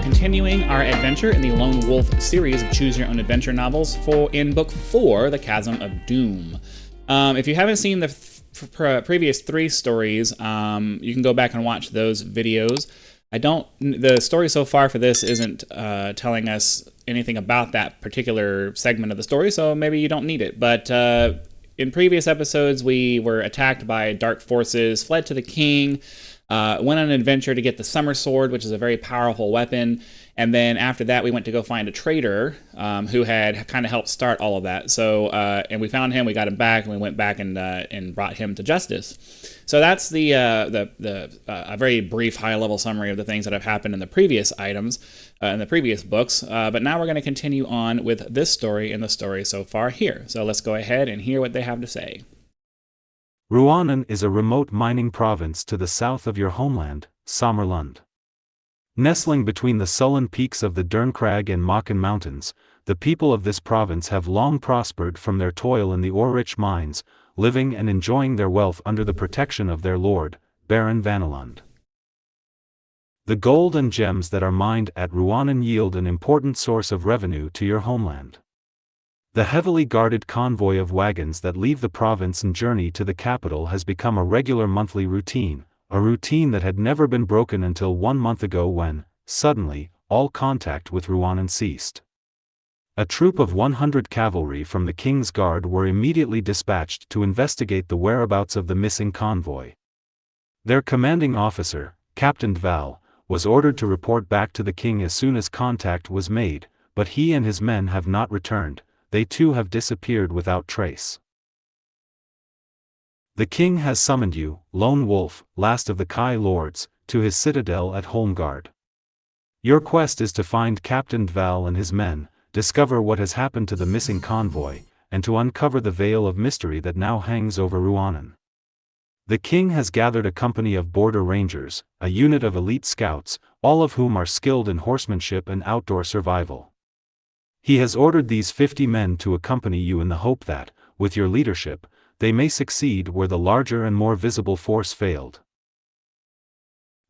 continuing our adventure in the Lone Wolf series of Choose Your Own Adventure novels in Book 4, The Chasm of Doom. If you haven't seen the previous 3 stories, you can go back and watch those videos. The story so far for this isn't telling us anything about that particular segment of the story, so maybe you don't need it. But in previous episodes, we were attacked by dark forces, fled to the king, went on an adventure to get the Summer Sword, which is a very powerful weapon. And then after that, we went to go find a traitor who had kind of helped start all of that. So, and we found him, we got him back, and we went back and brought him to justice. So that's a very brief, high-level summary of the things that have happened in the previous items, in the previous books. But now we're going to continue on with this story and the story so far here. So let's go ahead and hear what they have to say. Ruanan is a remote mining province to the south of your homeland, Sommerlund. Nestling between the sullen peaks of the Derncrag and Makan Mountains, the people of this province have long prospered from their toil in the ore-rich mines, living and enjoying their wealth under the protection of their lord, Baron Vanelund. The gold and gems that are mined at Ruanan yield an important source of revenue to your homeland. The heavily guarded convoy of wagons that leave the province and journey to the capital has become a regular monthly routine, a routine that had never been broken until 1 month ago when, suddenly, all contact with Ruanan ceased. A troop of 100 cavalry from the King's Guard were immediately dispatched to investigate the whereabouts of the missing convoy. Their commanding officer, Captain Val, was ordered to report back to the king as soon as contact was made, but he and his men have not returned. They too have disappeared without trace. The king has summoned you, Lone Wolf, last of the Kai Lords, to his citadel at Holmgard. Your quest is to find Captain Val and his men, discover what has happened to the missing convoy, and to uncover the veil of mystery that now hangs over Ruanan. The king has gathered a company of border rangers, a unit of elite scouts, all of whom are skilled in horsemanship and outdoor survival. He has ordered these 50 men to accompany you in the hope that, with your leadership, they may succeed where the larger and more visible force failed.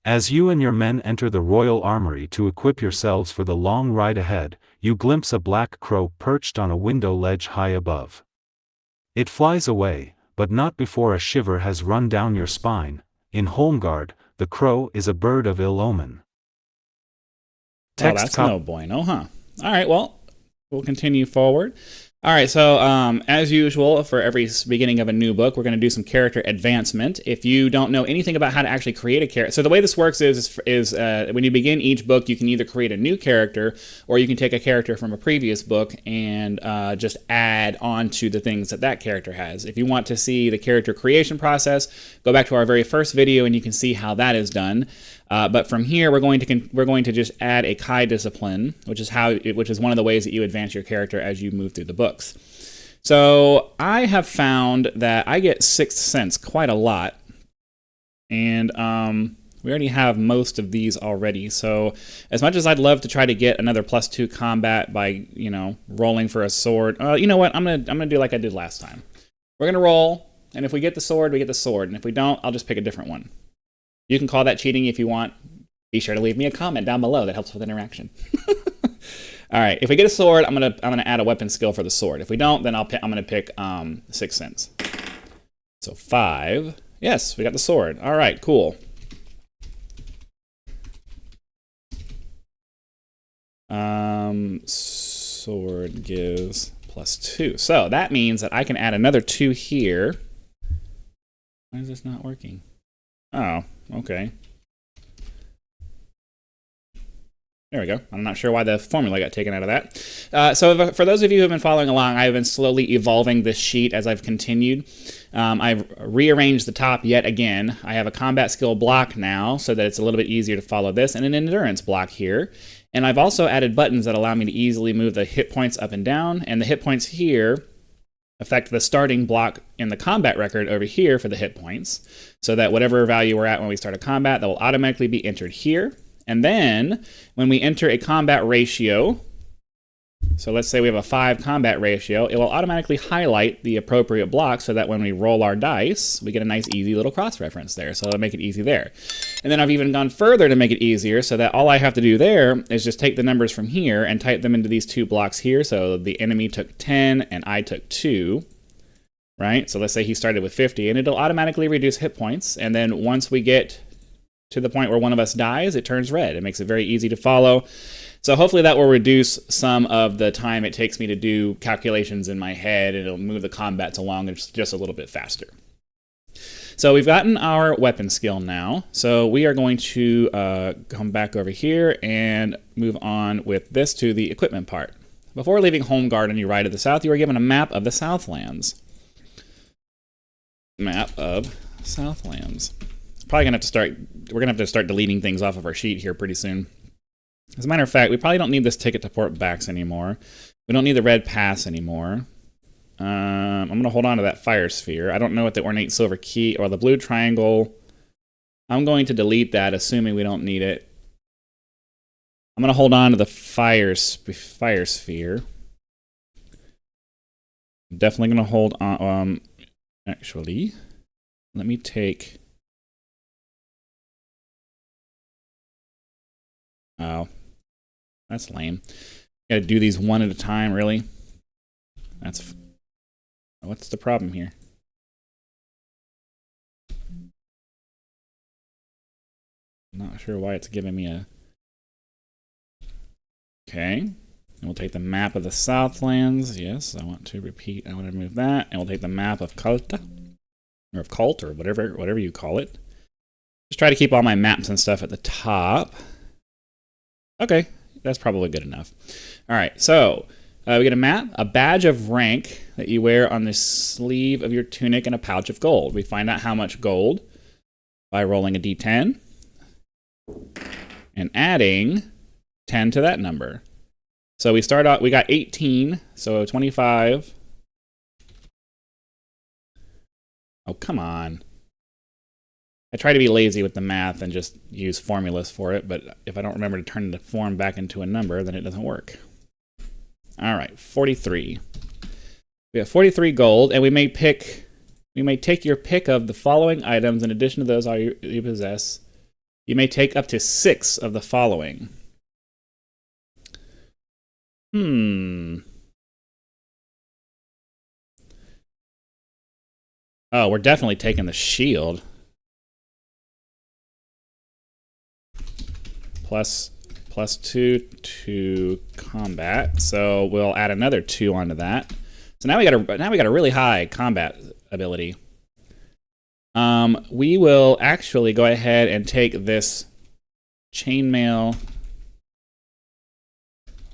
As you and your men enter the royal armory to equip yourselves for the long ride ahead, you glimpse a black crow perched on a window ledge high above. It flies away, but not before a shiver has run down your spine. In Holmgard, the crow is a bird of ill omen. Well, that's no bueno, huh? All right, well, we'll continue forward. All right, so as usual, for every beginning of a new book, we're going to do some character advancement. If you don't know anything about how to actually create a character, so the way this works is when you begin each book, you can either create a new character, or you can take a character from a previous book and just add on to the things that that character has. If you want to see the character creation process, go back to our very first video and you can see how that is done. But from here, we're going to just add a Kai discipline, which is one of the ways that you advance your character as you move through the books. So I have found that I get Sixth Sense quite a lot, and we already have most of these already. So as much as I'd love to try to get another +2 combat by rolling for a sword, you know what? I'm gonna do like I did last time. We're gonna roll, and if we get the sword, we get the sword, and if we don't, I'll just pick a different one. You can call that cheating if you want. Be sure to leave me a comment down below. That helps with interaction. All right, if we get a sword, I'm gonna add a weapon skill for the sword. If we don't, then I'm gonna pick Sixth Sense. So 5. Yes, we got the sword. All right, cool. Sword gives +2. So that means that I can add another 2 here. Why is this not working? Oh, okay. There we go. I'm not sure why the formula got taken out of that. So for those of you who have been following along, I've been slowly evolving this sheet as I've continued. I've rearranged the top yet again. I have a combat skill block now so that it's a little bit easier to follow this, and an endurance block here. And I've also added buttons that allow me to easily move the hit points up and down, and the hit points here affect the starting block in the combat record over here for the hit points, so that whatever value we're at when we start a combat, that will automatically be entered here. And then, when we enter a combat ratio, So let's say we have a 5 combat ratio. It will automatically highlight the appropriate block so that when we roll our dice, we get a nice, easy little cross-reference there. So it'll make it easy there. And then I've even gone further to make it easier so that all I have to do there is just take the numbers from here and type them into these 2 blocks here. So the enemy took 10 and I took 2, right? So let's say he started with 50, and it'll automatically reduce hit points. And then once we get to the point where one of us dies, it turns red. It makes it very easy to follow. So hopefully that will reduce some of the time it takes me to do calculations in my head, and it'll move the combats along just a little bit faster. So we've gotten our weapon skill now. So we are going to come back over here and move on with this to the equipment part. Before leaving Home Guard on your ride to the south, you are given a map of the Southlands. Map of Southlands. Probably gonna have to start. We're gonna have to start deleting things off of our sheet here pretty soon. As a matter of fact, we probably don't need this ticket to Port Bax anymore. We don't need the red pass anymore. I'm gonna hold on to that fire sphere. I don't know what the ornate silver key or the blue triangle. I'm going to delete that, assuming we don't need it. I'm gonna hold on to the fire sphere. I'm definitely gonna hold on. Actually, let me take. Oh, that's lame. Gotta do these one at a time, really? What's the problem here? I'm not sure why it's giving me a... Okay. And we'll take the map of the Southlands. Yes, I want to repeat. I want to move that. And we'll take the map of Kalta. Or of Cult, or whatever you call it. Just try to keep all my maps and stuff at the top. Okay, that's probably good enough. All right, so we get a map, a badge of rank that you wear on the sleeve of your tunic, and a pouch of gold. We find out how much gold by rolling a d10 and adding 10 to that number. So we start out, we got 18, so 25. Oh, come on. I try to be lazy with the math and just use formulas for it, but if I don't remember to turn the form back into a number, then it doesn't work. All right, 43. We have 43 gold, and we may take your pick of the following items in addition to those you possess. You may take up to 6 of the following. Oh, we're definitely taking the shield. Plus 2 to combat, so we'll add another 2 onto that. So now we got a really high combat ability. We will actually go ahead and take this chainmail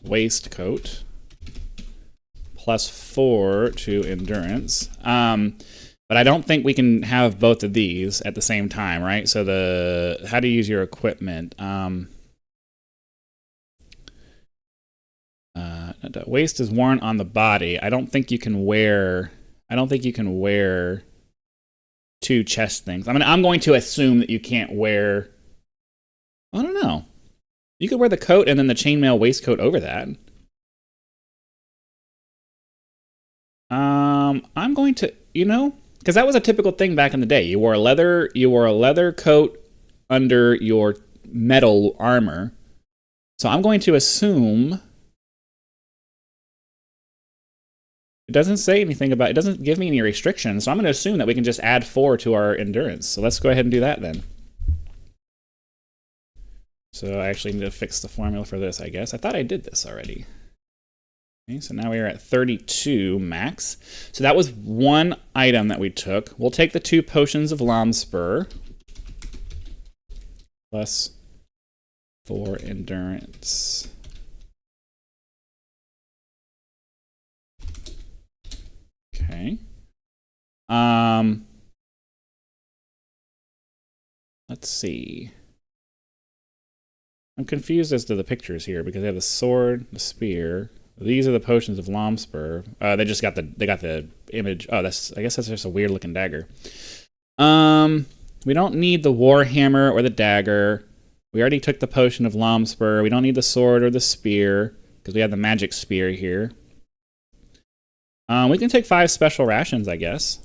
waistcoat plus 4 to endurance. But I don't think we can have both of these at the same time, right? So how to use your equipment. The waist is worn on the body. I don't think you can wear 2 chest things. I'm going to assume that you can't wear. I don't know. You could wear the coat and then the chainmail waistcoat over that. I'm going to, because that was a typical thing back in the day. You wore a leather coat under your metal armor. So I'm going to assume. It doesn't say anything about it. Doesn't give me any restrictions, so I'm going to assume that we can just add 4 to our endurance. So let's go ahead and do that then. So I actually need to fix the formula for this, I guess. I thought I did this already. Okay, so now we are at 32 max. So that was one item that we took. We'll take the 2 potions of Lomspur plus 4 endurance. Okay. Let's see. I'm confused as to the pictures here because they have the sword, the spear. These are the potions of Lomspur. They got the image. Oh, I guess that's just a weird looking dagger. We don't need the warhammer or the dagger. We already took the potion of Lomspur. We don't need the sword or the spear. because we have the magic spear here. We can take 5 special rations, I guess.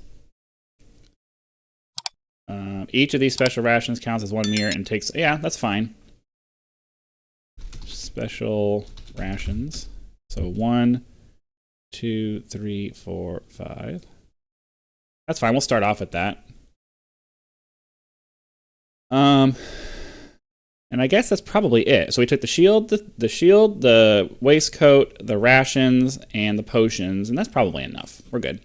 Each of these special rations counts as 1 meal and takes... Yeah, that's fine. Special rations. So 1, 2, 3, 4, 5. That's fine. We'll start off with that. And I guess that's probably it. So we took the shield, the waistcoat, the rations, and the potions, and that's probably enough. We're good.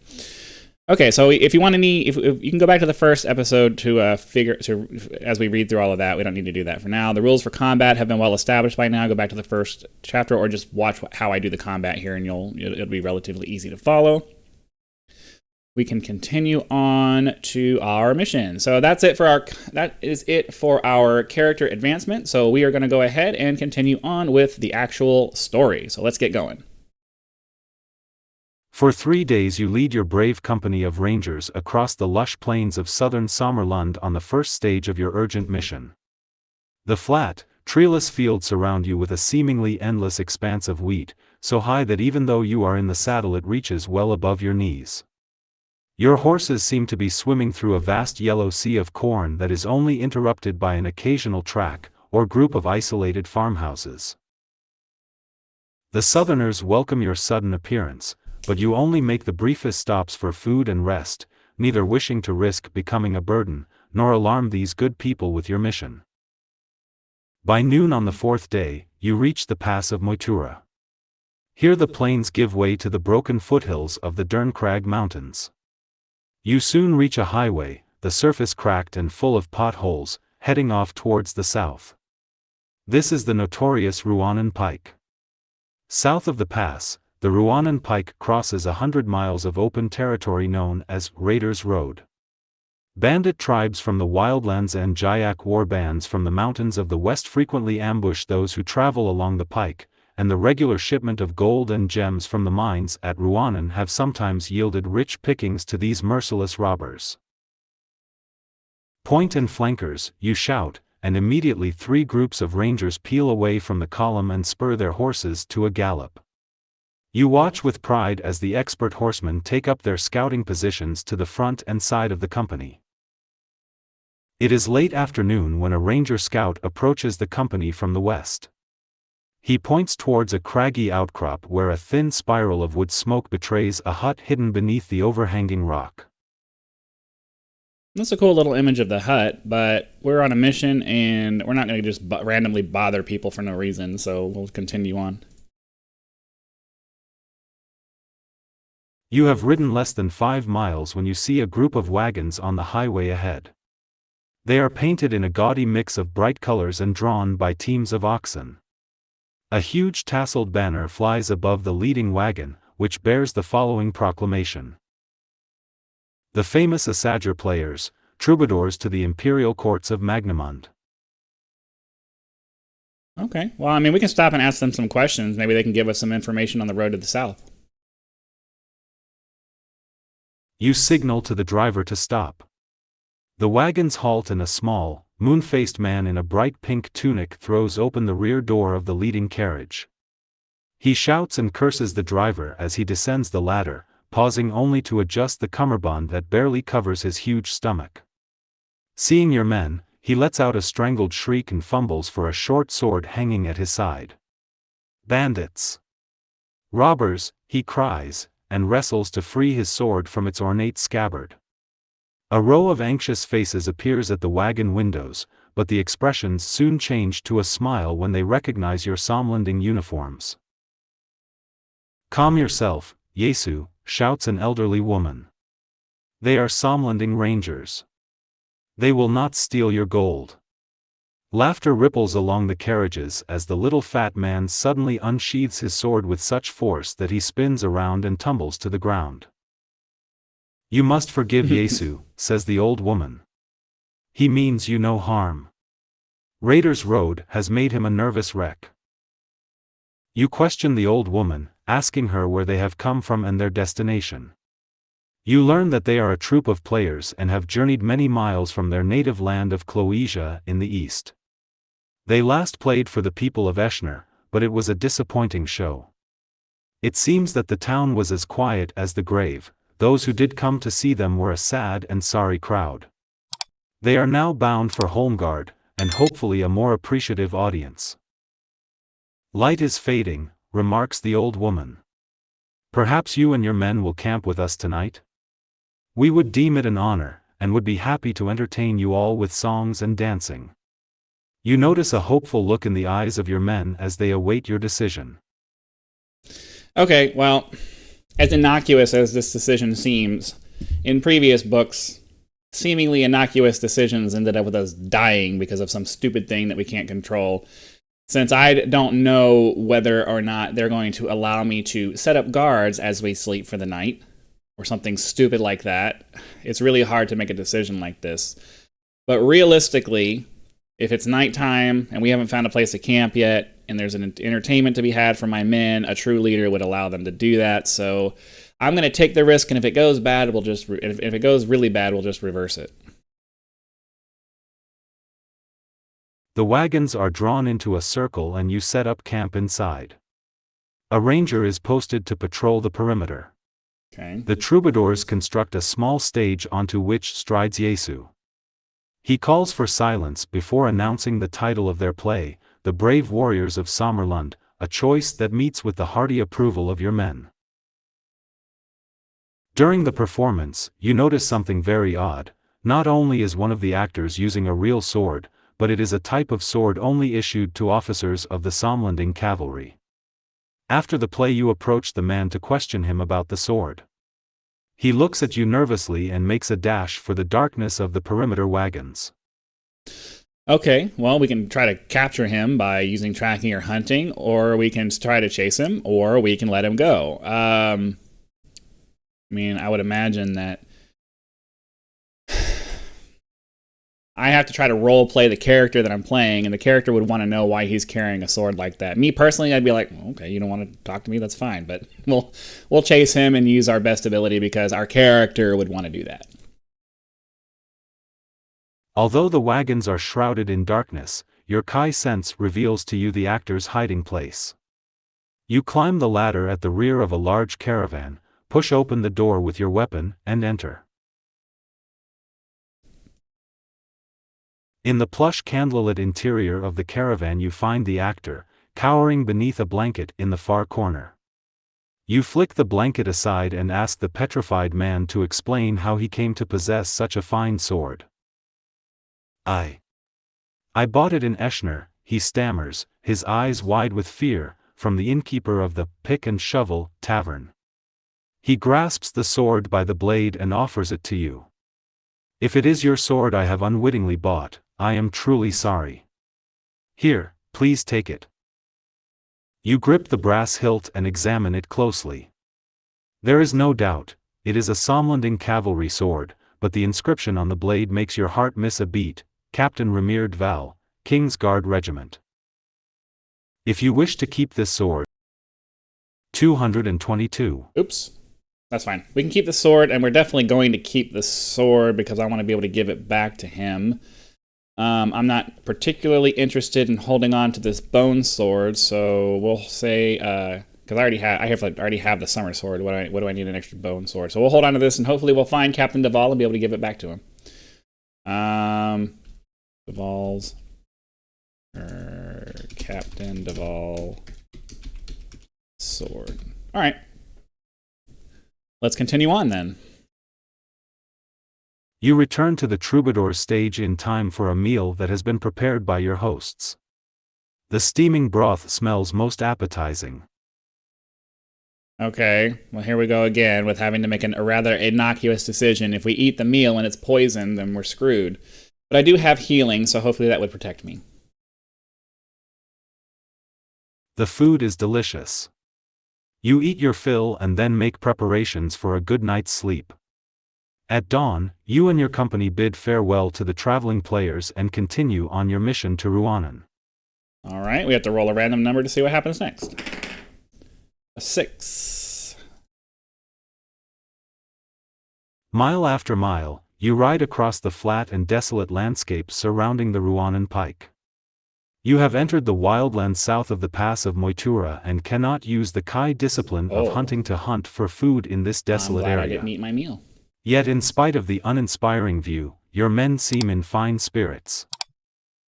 Okay, so if you want any, if you can go back to the first episode to as we read through all of that. We don't need to do that for now. The rules for combat have been well established by now. Go back to the first chapter, or just watch how I do the combat here, and it'll be relatively easy to follow. We can continue on to our mission. So that is it for our character advancement. So we are going to go ahead and continue on with the actual story. So let's get going. For 3 days you lead your brave company of rangers across the lush plains of southern Sommerlund on the first stage of your urgent mission. The flat, treeless fields surround you with a seemingly endless expanse of wheat, so high that even though you are in the saddle it reaches well above your knees. Your horses seem to be swimming through a vast yellow sea of corn that is only interrupted by an occasional track or group of isolated farmhouses. The Southerners welcome your sudden appearance, but you only make the briefest stops for food and rest, neither wishing to risk becoming a burden, nor alarm these good people with your mission. By noon on the 4th day, you reach the pass of Moitura. Here the plains give way to the broken foothills of the Derncrag Mountains. You soon reach a highway, the surface cracked and full of potholes, heading off towards the south. This is the notorious Ruanan Pike. South of the pass, the Ruanan Pike crosses 100 miles of open territory known as Raiders Road. Bandit tribes from the Wildlands and Jyak war bands from the mountains of the west frequently ambush those who travel along the pike, and the regular shipment of gold and gems from the mines at Ruanan have sometimes yielded rich pickings to these merciless robbers. Point and flankers, you shout, and immediately 3 groups of rangers peel away from the column and spur their horses to a gallop. You watch with pride as the expert horsemen take up their scouting positions to the front and side of the company. It is late afternoon when a ranger scout approaches the company from the west. He points towards a craggy outcrop where a thin spiral of wood smoke betrays a hut hidden beneath the overhanging rock. That's a cool little image of the hut, but we're on a mission and we're not going to just randomly bother people for no reason, so we'll continue on. You have ridden less than 5 miles when you see a group of wagons on the highway ahead. They are painted in a gaudy mix of bright colors and drawn by teams of oxen. A huge tasseled banner flies above the leading wagon, which bears the following proclamation. The famous Assager players, troubadours to the imperial courts of Magnamund. Okay, well, I mean, we can stop and ask them some questions. Maybe they can give us some information on the road to the south. You signal to the driver to stop. The wagons halt and a small, moon-faced man in a bright pink tunic throws open the rear door of the leading carriage. He shouts and curses the driver as he descends the ladder, pausing only to adjust the cummerbund that barely covers his huge stomach. Seeing your men, he lets out a strangled shriek and fumbles for a short sword hanging at his side. Bandits! Robbers, he cries, and wrestles to free his sword from its ornate scabbard. A row of anxious faces appears at the wagon windows, but the expressions soon change to a smile when they recognize your Somlanding uniforms. Calm yourself, Yesu, shouts an elderly woman. They are Somlanding rangers. They will not steal your gold. Laughter ripples along the carriages as the little fat man suddenly unsheathes his sword with such force that he spins around and tumbles to the ground. You must forgive Yesu, says the old woman. He means you no harm. Raiders Road has made him a nervous wreck. You question the old woman, asking her where they have come from and their destination. You learn that they are a troop of players and have journeyed many miles from their native land of Cloesia in the east. They last played for the people of Eschner, but it was a disappointing show. It seems that the town was as quiet as the grave. Those who did come to see them were a sad and sorry crowd. They are now bound for Holmgard, and hopefully a more appreciative audience. Light is fading, remarks the old woman. Perhaps you and your men will camp with us tonight? We would deem it an honor, and would be happy to entertain you all with songs and dancing. You notice a hopeful look in the eyes of your men as they await your decision. Okay, well, as innocuous as this decision seems, in previous books, seemingly innocuous decisions ended up with us dying because of some stupid thing that we can't control. Since I don't know whether or not they're going to allow me to set up guards as we sleep for the night, or something stupid like that, it's really hard to make a decision like this. But realistically, if it's nighttime and we haven't found a place to camp yet, and there's an entertainment to be had for my men, a true leader would allow them to do that. So I'm going to take the risk, and if it goes bad, if it goes really bad, we'll just reverse it. The wagons are drawn into a circle and you set up camp inside. A ranger is posted to patrol the perimeter. Okay. The troubadours construct a small stage onto which strides Yesu. He calls for silence before announcing the title of their play, The Brave Warriors of Sommerlund, a choice that meets with the hearty approval of your men. During the performance, you notice something very odd. Not only is one of the actors using a real sword, but it is a type of sword only issued to officers of the Somlanding cavalry. After the play you approach the man to question him about the sword. He looks at you nervously and makes a dash for the darkness of the perimeter wagons. Okay, well, we can try to capture him by using tracking or hunting, or we can try to chase him, or we can let him go. I would imagine that I have to try to role play the character that I'm playing, and the character would want to know why he's carrying a sword like that. Me personally, I'd be like, okay, you don't want to talk to me, that's fine, but we'll chase him and use our best ability because our character would want to do that. Although the wagons are shrouded in darkness, your Kai sense reveals to you the actor's hiding place. You climb the ladder at the rear of a large caravan, push open the door with your weapon, and enter. In the plush candlelit interior of the caravan you find the actor, cowering beneath a blanket in the far corner. You flick the blanket aside and ask the petrified man to explain how he came to possess such a fine sword. I bought it in Eschner, he stammers, his eyes wide with fear, from the innkeeper of the Pick and Shovel tavern. He grasps the sword by the blade and offers it to you. If it is your sword I have unwittingly bought, I am truly sorry. Here, please take it. You grip the brass hilt and examine it closely. There is no doubt, it is a Somlanding cavalry sword, but the inscription on the blade makes your heart miss a beat, Captain Remird Val, King's Guard Regiment. If you wish to keep this sword, 222. Oops. That's fine. We can keep the sword, and we're definitely going to keep the sword because I want to be able to give it back to him. I'm not particularly interested in holding on to this bone sword, so we'll say because I already have the summer sword. What do I need an extra bone sword? So we'll hold on to this, and hopefully we'll find Captain Duval and be able to give it back to him. Duval's Captain Duval sword. All right. Let's continue on then. You return to the troubadour stage in time for a meal that has been prepared by your hosts. The steaming broth smells most appetizing. Okay, well here we go again with having to make a rather innocuous decision. If we eat the meal and it's poisoned, then we're screwed. But I do have healing, so hopefully that would protect me. The food is delicious. You eat your fill and then make preparations for a good night's sleep. At dawn, you and your company bid farewell to the traveling players and continue on your mission to Ruanan. Alright, we have to roll a random number to see what happens next. A 6. Mile after mile, you ride across the flat and desolate landscape surrounding the Ruanan Pike. You have entered the wildlands south of the pass of Moitura and cannot use the Kai discipline of hunting to hunt for food in this desolate area. I didn't eat my meal. Yet in spite of the uninspiring view, your men seem in fine spirits.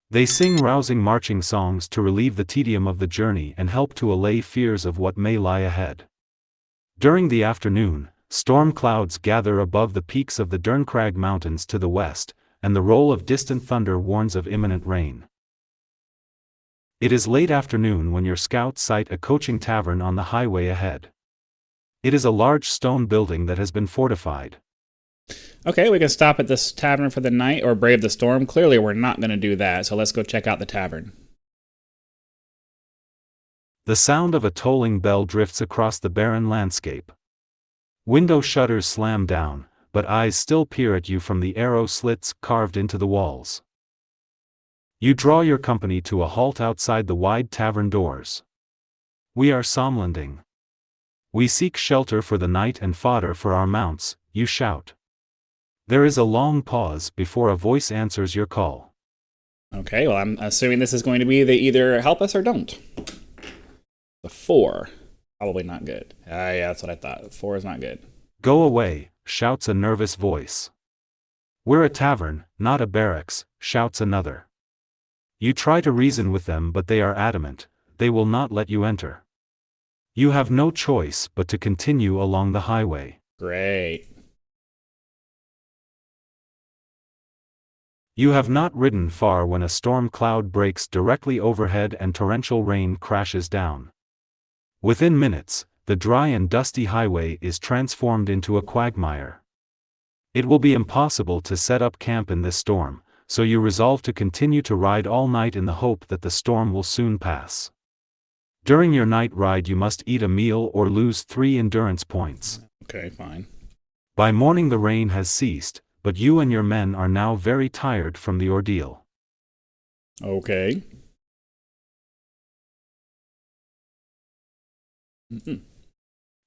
They sing rousing marching songs to relieve the tedium of the journey and help to allay fears of what may lie ahead. During the afternoon, storm clouds gather above the peaks of the Derncrag Mountains to the west, and the roll of distant thunder warns of imminent rain. It is late afternoon when your scouts sight a coaching tavern on the highway ahead. It is a large stone building that has been fortified. Okay, we can stop at this tavern for the night or brave the storm. Clearly, we're not going to do that, so let's go check out the tavern. The sound of a tolling bell drifts across the barren landscape. Window shutters slam down, but eyes still peer at you from the arrow slits carved into the walls. You draw your company to a halt outside the wide tavern doors. We are somlanding. We seek shelter for the night and fodder for our mounts, you shout. There is a long pause before a voice answers your call. Okay, well, I'm assuming this is going to be they either help us or don't. The 4. Probably not good. Yeah, that's what I thought. 4 is not good. Go away, shouts a nervous voice. We're a tavern, not a barracks, shouts another. You try to reason with them, but they are adamant. They will not let you enter. You have no choice but to continue along the highway. Great. You have not ridden far when a storm cloud breaks directly overhead and torrential rain crashes down. Within minutes, the dry and dusty highway is transformed into a quagmire. It will be impossible to set up camp in this storm, so you resolve to continue to ride all night in the hope that the storm will soon pass. During your night ride you must eat a meal or lose 3 endurance points. Okay, fine. By morning the rain has ceased, but you and your men are now very tired from the ordeal. Okay.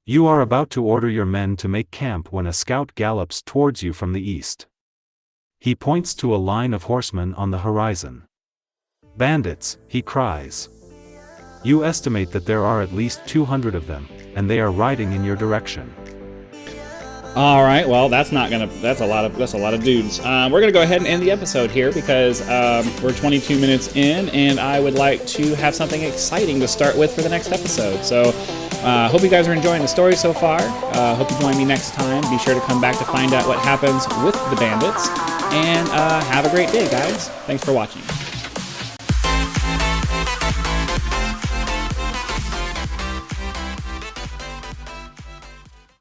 You are about to order your men to make camp when a scout gallops towards you from the east. He points to a line of horsemen on the horizon. Bandits, he cries. You estimate that there are at least 200 of them, and they are riding in your direction. All right, well, that's a lot of dudes. We're gonna go ahead and end the episode here because we're 22 minutes in, and I would like to have something exciting to start with for the next episode. So, hope you guys are enjoying the story so far. Hope you join me next time. Be sure to come back to find out what happens with the bandits, and have a great day, guys. Thanks for watching.